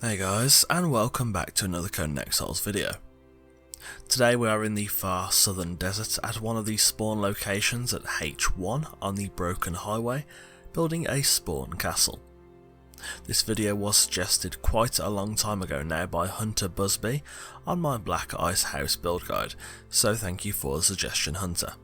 Hey guys, and welcome back to another Conan Exiles video. Today we are in the far southern desert at one of the spawn locations at H1 on the Broken Highway, building a spawn castle. This video was suggested quite a long time ago now by Hunter Busby on my Black Ice House build guide, so thank you for the suggestion, Hunter.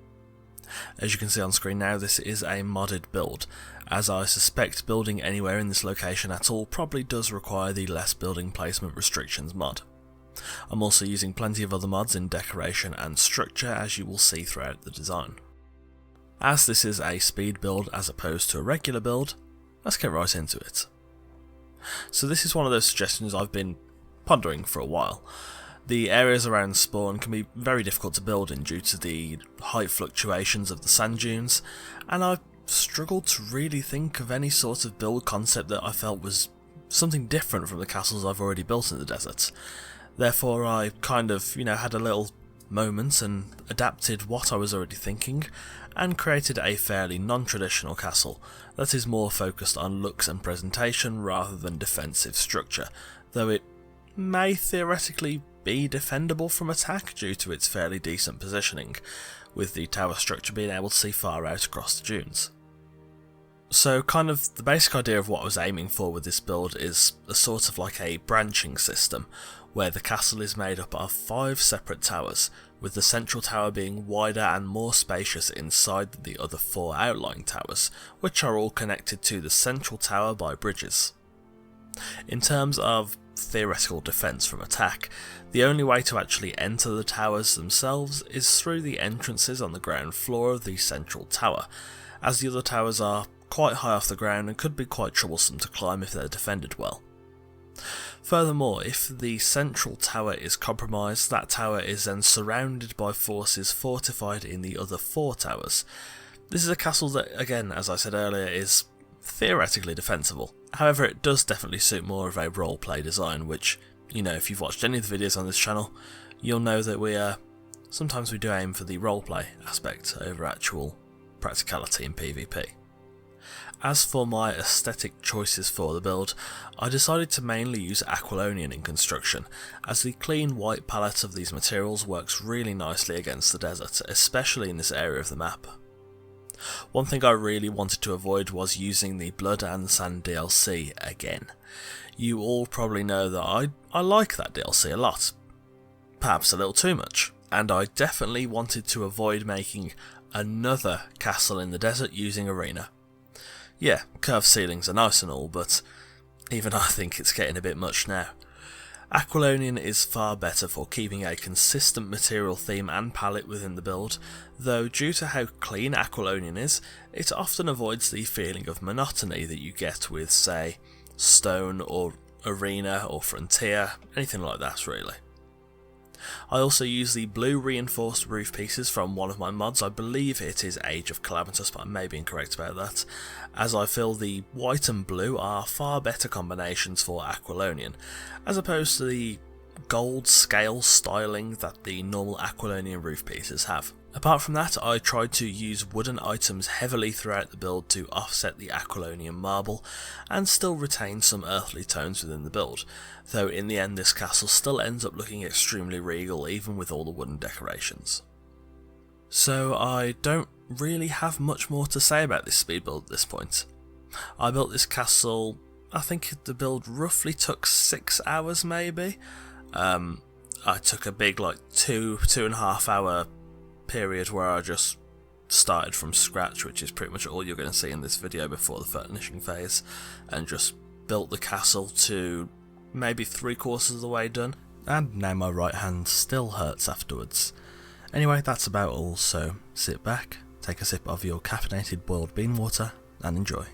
As you can see on screen now, this is a modded build, as I suspect building anywhere in this location at all probably does require the less building placement restrictions mod. I'm also using plenty of other mods in decoration and structure, as you will see throughout the design. As this is a speed build as opposed to a regular build, let's get right into it. So this is one of those suggestions I've been pondering for a while. The areas around spawn can be very difficult to build in due to the height fluctuations of the sand dunes, and I've struggled to really think of any sort of build concept that I felt was something different from the castles I've already built in the desert. Therefore I kind of, had a little moment and adapted what I was already thinking and created a fairly non-traditional castle that is more focused on looks and presentation rather than defensive structure, though it may theoretically be defendable from attack due to its fairly decent positioning, with the tower structure being able to see far out across the dunes. So kind of the basic idea of what I was aiming for with this build is a sort of like a branching system, where the castle is made up of 5 separate towers, with the central tower being wider and more spacious inside than the other 4 outlying towers, which are all connected to the central tower by bridges. In terms of theoretical defence from attack, the only way to actually enter the towers themselves is through the entrances on the ground floor of the central tower, as the other towers are quite high off the ground and could be quite troublesome to climb if they're defended well. Furthermore, if the central tower is compromised, that tower is then surrounded by forces fortified in the other 4 towers. This is a castle that, again, as I said earlier, is theoretically defensible. However, it does definitely suit more of a roleplay design, which, if you've watched any of the videos on this channel, you'll know that sometimes we do aim for the roleplay aspect over actual practicality in PvP. As for my aesthetic choices for the build, I decided to mainly use Aquilonian in construction, as the clean white palette of these materials works really nicely against the desert, especially in this area of the map. One thing I really wanted to avoid was using the Blood and Sand DLC again. You all probably know that I like that DLC a lot, perhaps a little too much, and I definitely wanted to avoid making another castle in the desert using Arena. Yeah, curved ceilings are nice and all, but even I think it's getting a bit much now. Aquilonian is far better for keeping a consistent material theme and palette within the build, though due to how clean Aquilonian is, it often avoids the feeling of monotony that you get with, say, Stone or Arena or Frontier, anything like that really. I also use the blue reinforced roof pieces from one of my mods. I believe it is Age of Calamitous, but I may be incorrect about that, as I feel the white and blue are far better combinations for Aquilonian, as opposed to the gold scale styling that the normal Aquilonian roof pieces have. Apart from that, I tried to use wooden items heavily throughout the build to offset the Aquilonian marble and still retain some earthly tones within the build, though in the end this castle still ends up looking extremely regal even with all the wooden decorations. So I don't really have much more to say about this speed build at this point. I built this castle, I think the build roughly took 6 hours maybe. I took a big 2.5 hour period where I just started from scratch, which is pretty much all you're going to see in this video before the furnishing phase, and just built the castle to maybe 3/4 of the way done, and now my right hand still hurts afterwards. Anyway, that's about all, so sit back, take a sip of your caffeinated boiled bean water, and enjoy.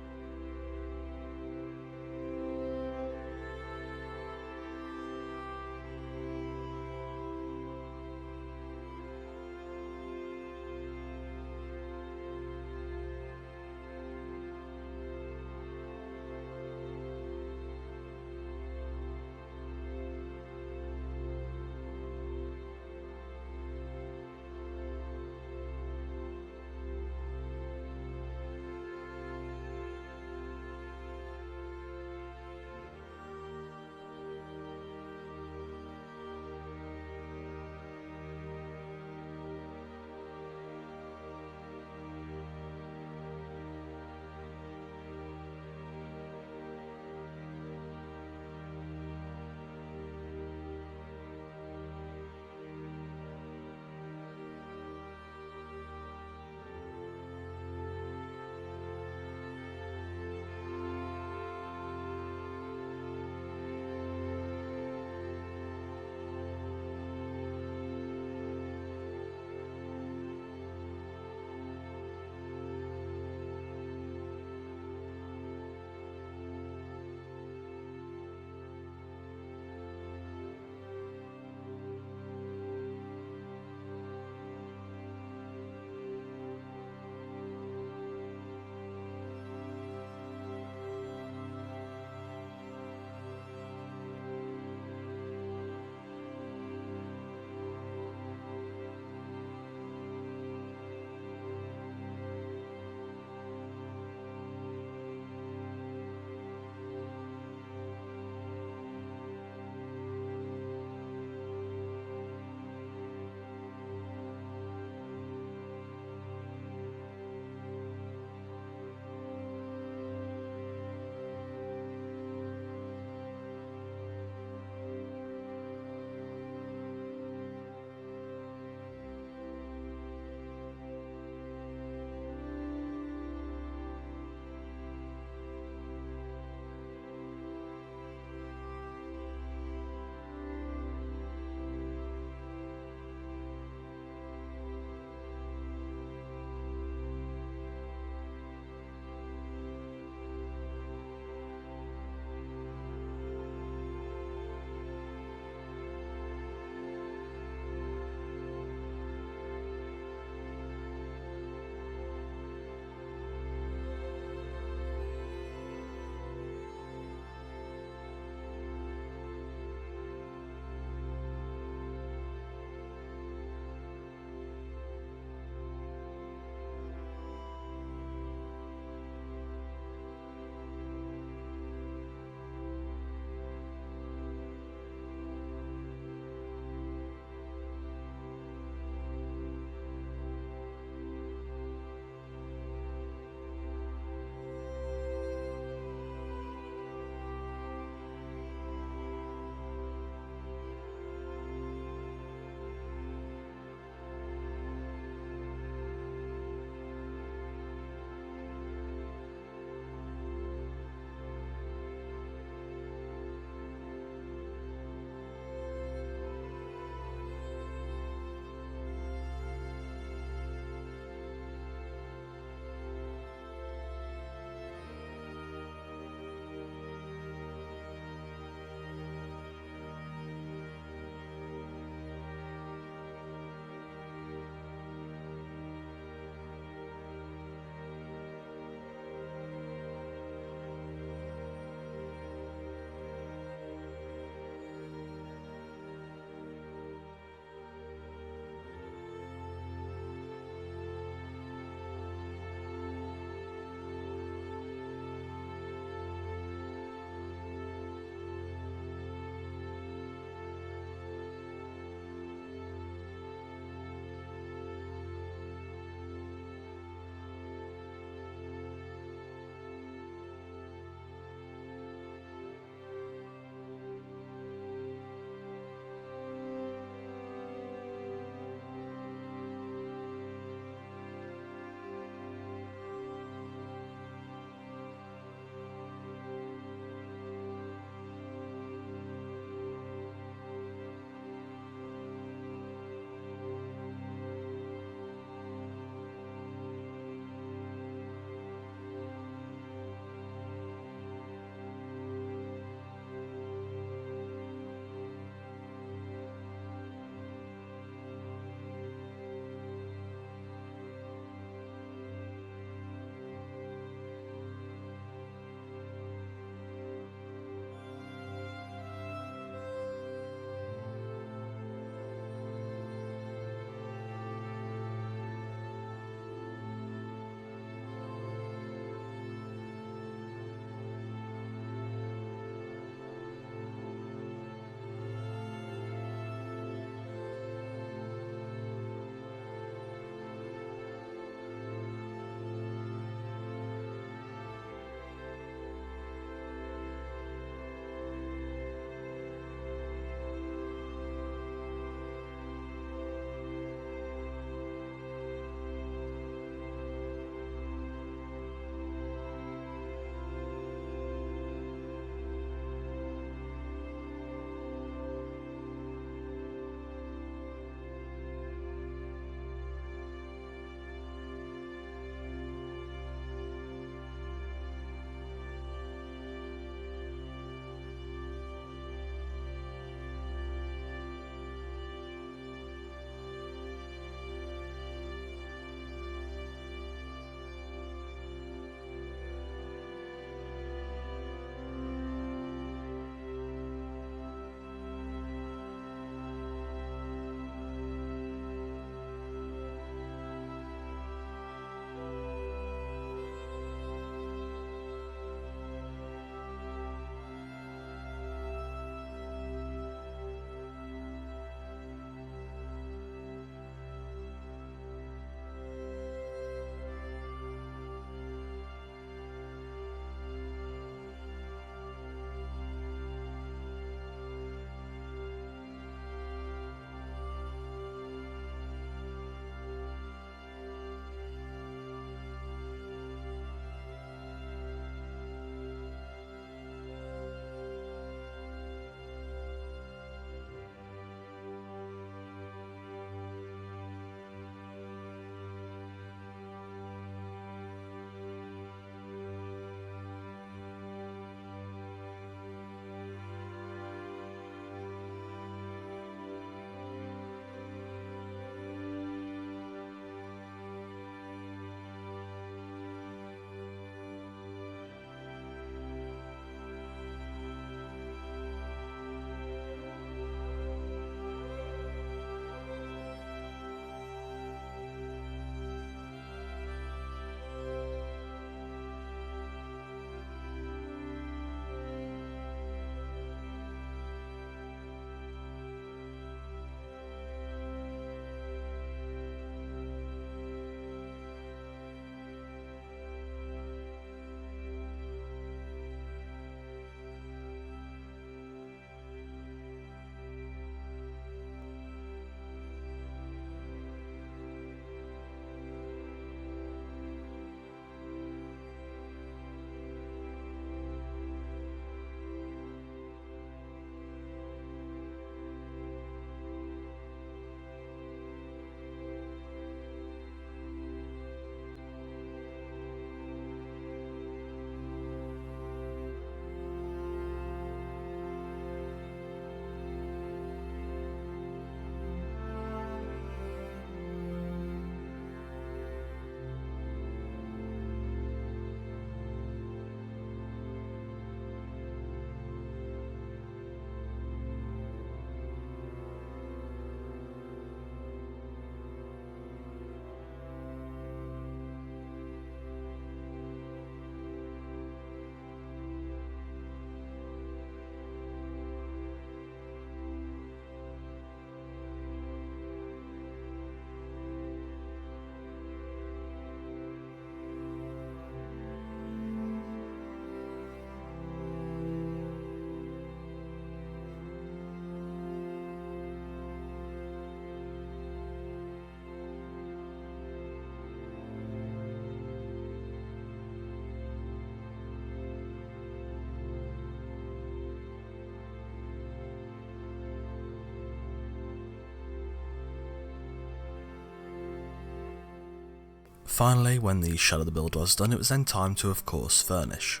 Finally, when the shell of the build was done, it was then time to, of course, furnish.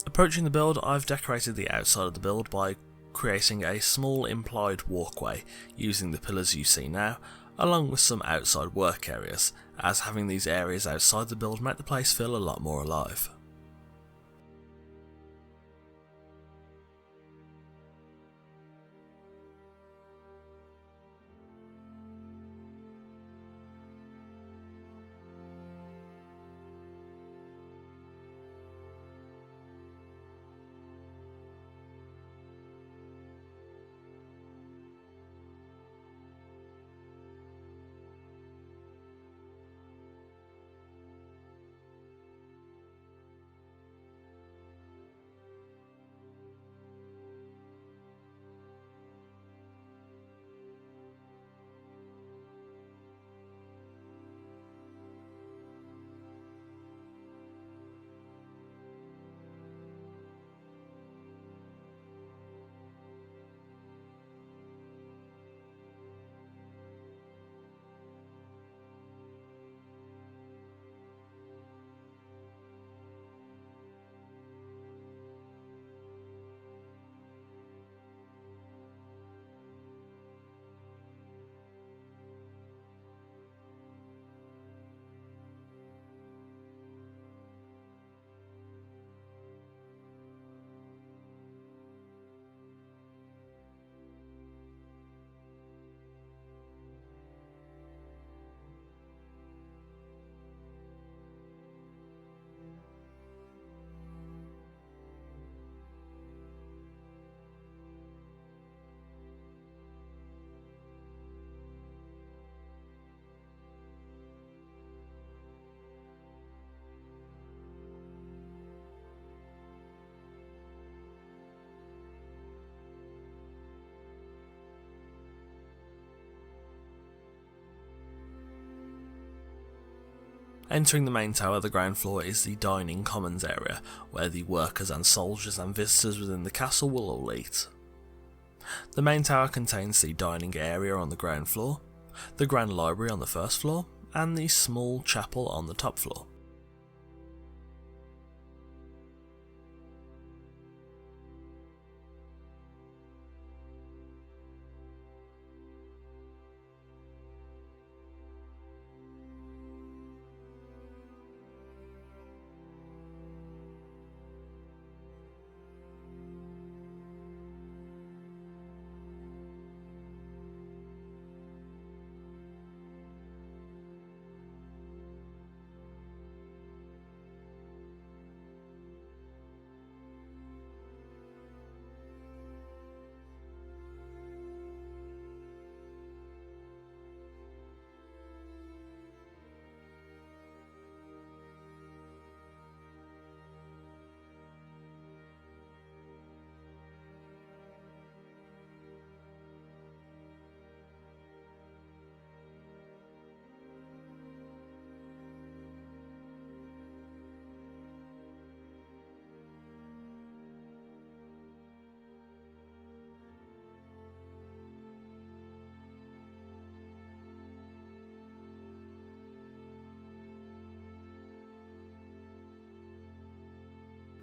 Approaching the build, I've decorated the outside of the build by creating a small implied walkway using the pillars you see now, along with some outside work areas, as having these areas outside the build make the place feel a lot more alive. Entering the main tower, the ground floor is the dining commons area, where the workers and soldiers and visitors within the castle will all eat. The main tower contains the dining area on the ground floor, the grand library on the first floor, and the small chapel on the top floor.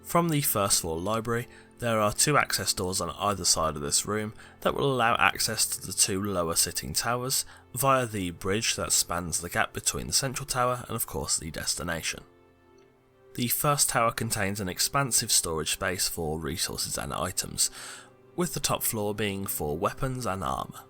From the first floor library, there are two access doors on either side of this room that will allow access to the two lower sitting towers via the bridge that spans the gap between the central tower and of course the destination. The first tower contains an expansive storage space for resources and items, with the top floor being for weapons and armour.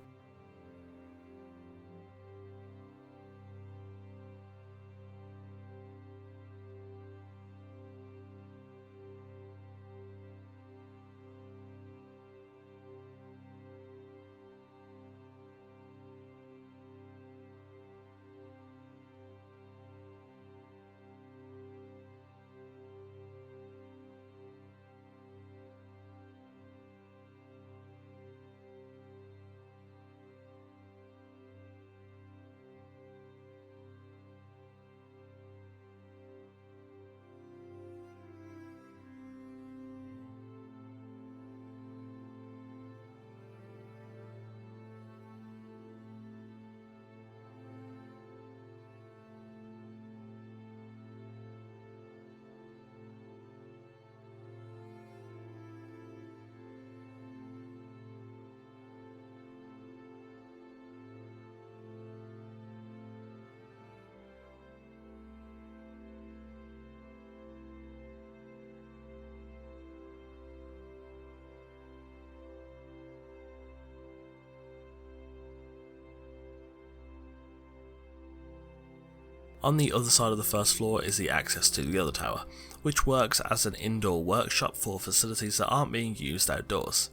On the other side of the first floor is the access to the other tower, which works as an indoor workshop for facilities that aren't being used outdoors.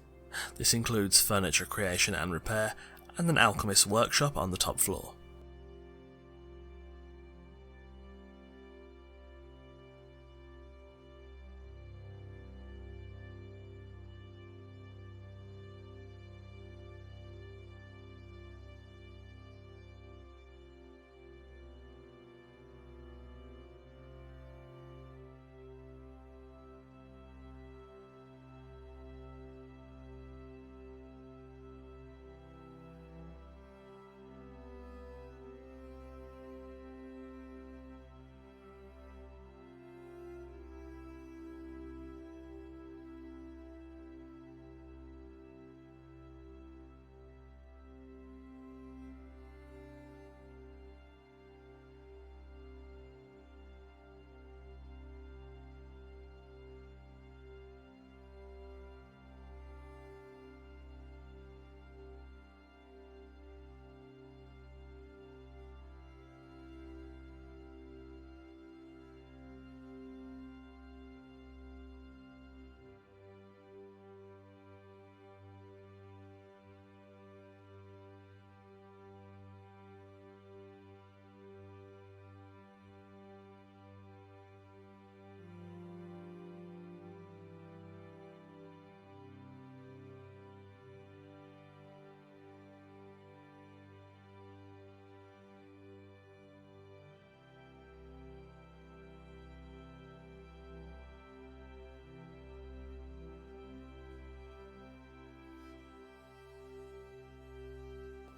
This includes furniture creation and repair, and an alchemist's workshop on the top floor.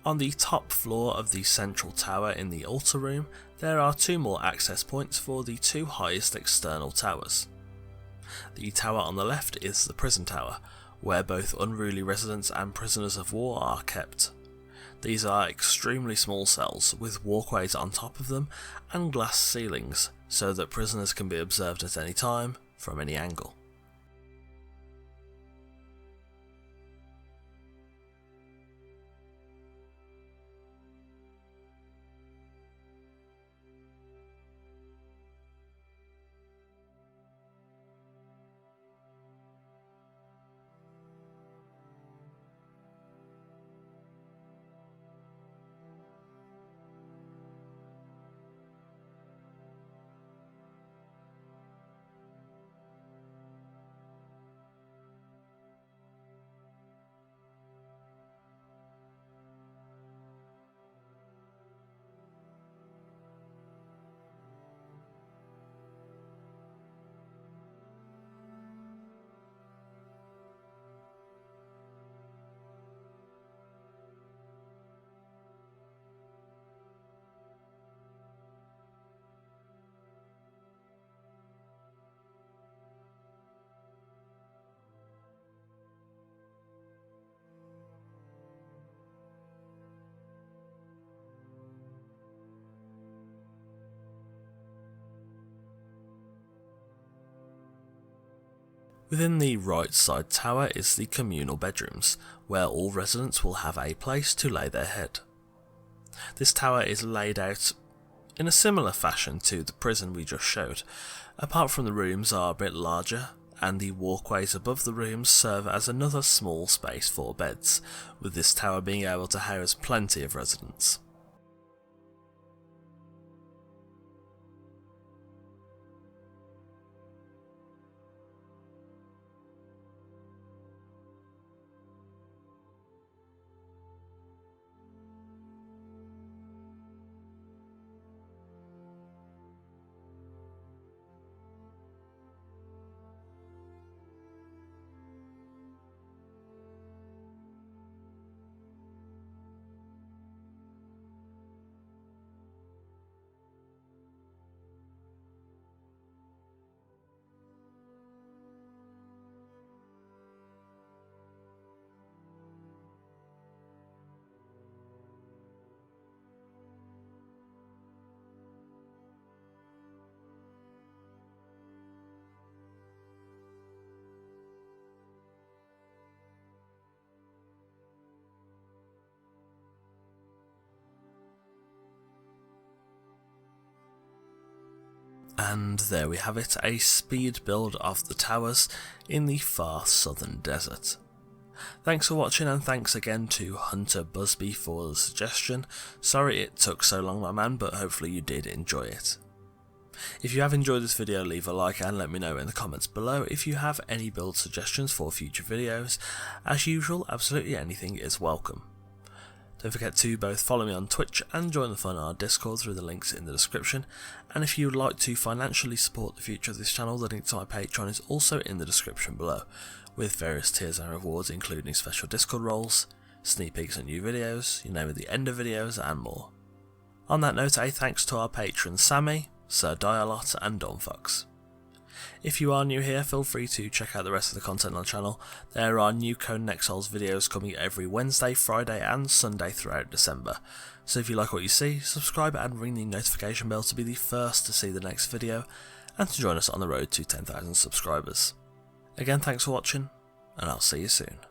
On the top floor of the central tower in the altar room, there are two more access points for the two highest external towers. The tower on the left is the prison tower, where both unruly residents and prisoners of war are kept. These are extremely small cells with walkways on top of them and glass ceilings, so that prisoners can be observed at any time, from any angle. Within the right side tower is the Communal Bedrooms, where all residents will have a place to lay their head. This tower is laid out in a similar fashion to the prison we just showed, apart from the rooms are a bit larger, and the walkways above the rooms serve as another small space for beds, with this tower being able to house plenty of residents. And there we have it, a speed build of the towers in the far southern desert. Thanks for watching, and thanks again to Hunter Busby for the suggestion. Sorry it took so long, my man, but hopefully you did enjoy it. If you have enjoyed this video, leave a like and let me know in the comments below if you have any build suggestions for future videos. As usual, absolutely anything is welcome. Don't forget to both follow me on Twitch and join the fun on our Discord through the links in the description, and if you would like to financially support the future of this channel, the link to my Patreon is also in the description below, with various tiers and rewards including special Discord roles, sneak peeks at new videos, your name at the end of videos and more. On that note, a thanks to our patrons Sammy, Sir Dialot and Dawnfox. If you are new here, feel free to check out the rest of the content on the channel. There are new Conan Exiles videos coming every Wednesday, Friday and Sunday throughout December. So if you like what you see, subscribe and ring the notification bell to be the first to see the next video and to join us on the road to 10,000 subscribers. Again, thanks for watching, and I'll see you soon.